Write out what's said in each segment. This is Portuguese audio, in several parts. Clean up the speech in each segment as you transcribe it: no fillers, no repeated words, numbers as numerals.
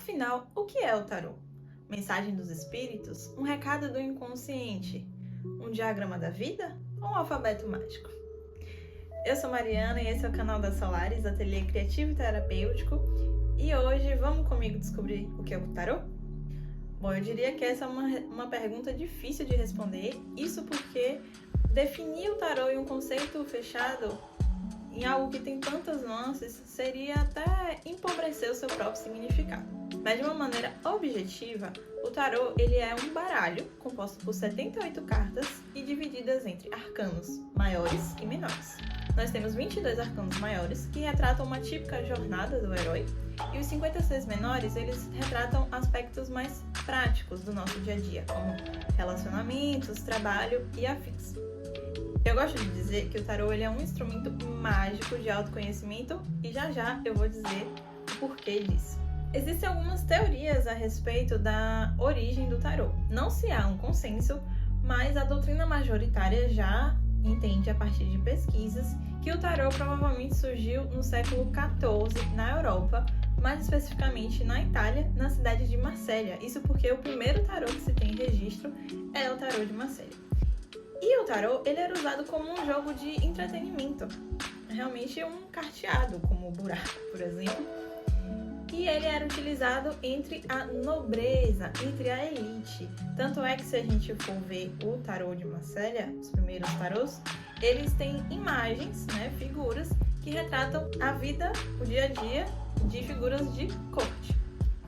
Afinal, o que é o tarô? Mensagem dos espíritos? Um recado do inconsciente? Um diagrama da vida? Ou um alfabeto mágico? Eu sou Mariana e esse é o canal da Solaris, Ateliê Criativo e Terapêutico. E hoje vamos comigo descobrir o que é o tarô? Bom, eu diria que essa é uma pergunta difícil de responder. Isso porque definir o tarô em um conceito fechado, em algo que tem tantas nuances, seria até empobrecer o seu próprio significado. Mas de uma maneira objetiva, o tarô ele é um baralho composto por 78 cartas e divididas entre arcanos maiores e menores. Nós temos 22 arcanos maiores, que retratam uma típica jornada do herói, e os 56 menores, eles retratam aspectos mais práticos do nosso dia a dia, como relacionamentos, trabalho e afins. Eu gosto de dizer que o tarô ele é um instrumento mágico de autoconhecimento e já eu vou dizer o porquê disso. Existem algumas teorias a respeito da origem do tarô. Não se há um consenso, mas a doutrina majoritária já entende a partir de pesquisas que o tarô provavelmente surgiu no século XIV na Europa, mais especificamente na Itália, na cidade de Marsella. Isso porque o primeiro tarô que se tem registro é o tarô de Marsella. E o tarô, ele era usado como um jogo de entretenimento, realmente um carteado, como o buraco, por exemplo. E ele era utilizado entre a nobreza, entre a elite. Tanto é que se a gente for ver o tarô de Marsella, os primeiros tarôs, eles têm imagens, figuras, que retratam a vida, o dia a dia de figuras de corte.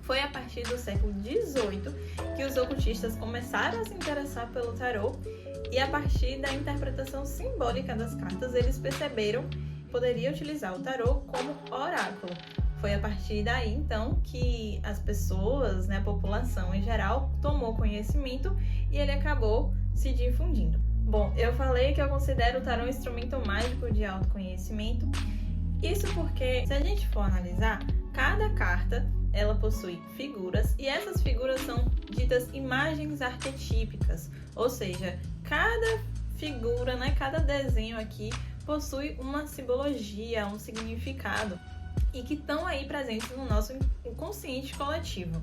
Foi a partir do século XVIII que os ocultistas começaram a se interessar pelo tarô e a partir da interpretação simbólica das cartas, eles perceberam que poderia utilizar o tarô como oráculo. Foi a partir daí, então, que as pessoas, a população em geral, tomou conhecimento e ele acabou se difundindo. Bom, eu falei que eu considero o tarô um instrumento mágico de autoconhecimento. Isso porque, se a gente for analisar, cada carta ela possui figuras e essas figuras são ditas imagens arquetípicas, ou seja, cada figura, cada desenho aqui possui uma simbologia, um significado e que estão aí presentes no nosso inconsciente coletivo.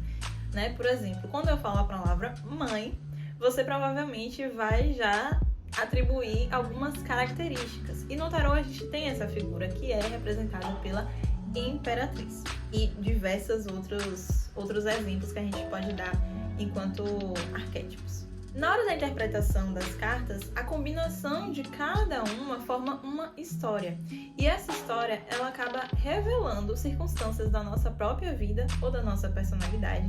Por exemplo, quando eu falo a palavra mãe, você provavelmente vai já atribuir algumas características. E no tarô a gente tem essa figura que é representada pela imperatriz e diversos outros exemplos que a gente pode dar enquanto arquétipos. Na hora da interpretação das cartas, a combinação de cada uma forma uma história. E essa história, ela acaba revelando circunstâncias da nossa própria vida ou da nossa personalidade,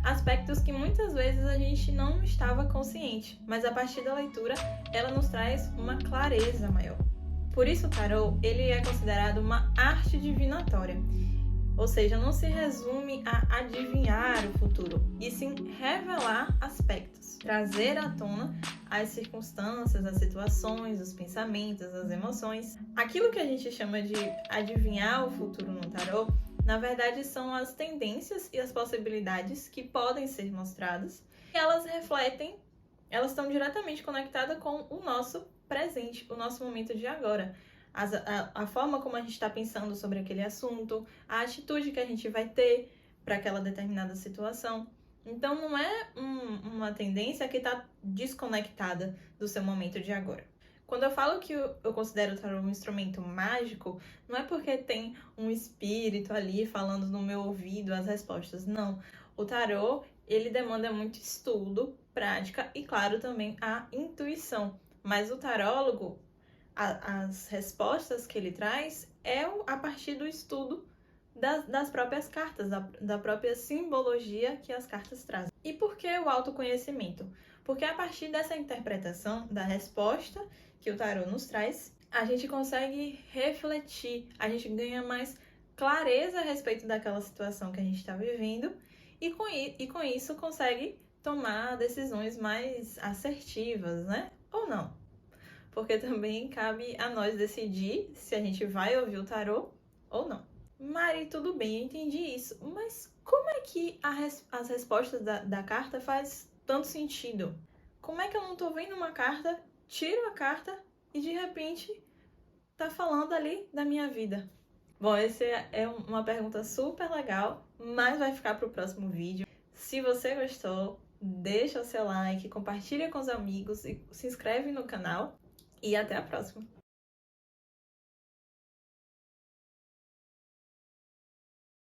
aspectos que muitas vezes a gente não estava consciente, mas a partir da leitura, ela nos traz uma clareza maior. Por isso o tarô, ele é considerado uma arte divinatória. Ou seja, não se resume a adivinhar o futuro, e sim revelar aspectos, trazer à tona as circunstâncias, as situações, os pensamentos, as emoções. Aquilo que a gente chama de adivinhar o futuro no tarô, na verdade são as tendências e as possibilidades que podem ser mostradas, e elas refletem, elas estão diretamente conectadas com o nosso presente, o nosso momento de agora. A forma como a gente está pensando sobre aquele assunto, a atitude que a gente vai ter para aquela determinada situação. Então, não é uma tendência que está desconectada do seu momento de agora. Quando eu falo que eu considero o tarô um instrumento mágico, não é porque tem um espírito ali falando no meu ouvido as respostas, não. O tarô, ele demanda muito estudo, prática e, claro, também a intuição. Mas o tarólogo, as respostas que ele traz é a partir do estudo das próprias cartas, da própria simbologia que as cartas trazem. E por que o autoconhecimento? Porque a partir dessa interpretação da resposta que o tarô nos traz, a gente consegue refletir, a gente ganha mais clareza a respeito daquela situação que a gente está vivendo e com isso consegue tomar decisões mais assertivas, ou não. Porque também cabe a nós decidir se a gente vai ouvir o tarô ou não. Mari, tudo bem, eu entendi isso, mas como é que as respostas da carta faz tanto sentido? Como é que eu não tô vendo uma carta, tiro a carta e de repente tá falando ali da minha vida? Bom, essa é uma pergunta super legal, mas vai ficar para o próximo vídeo. Se você gostou, deixa o seu like, compartilha com os amigos e se inscreve no canal. E até a próxima!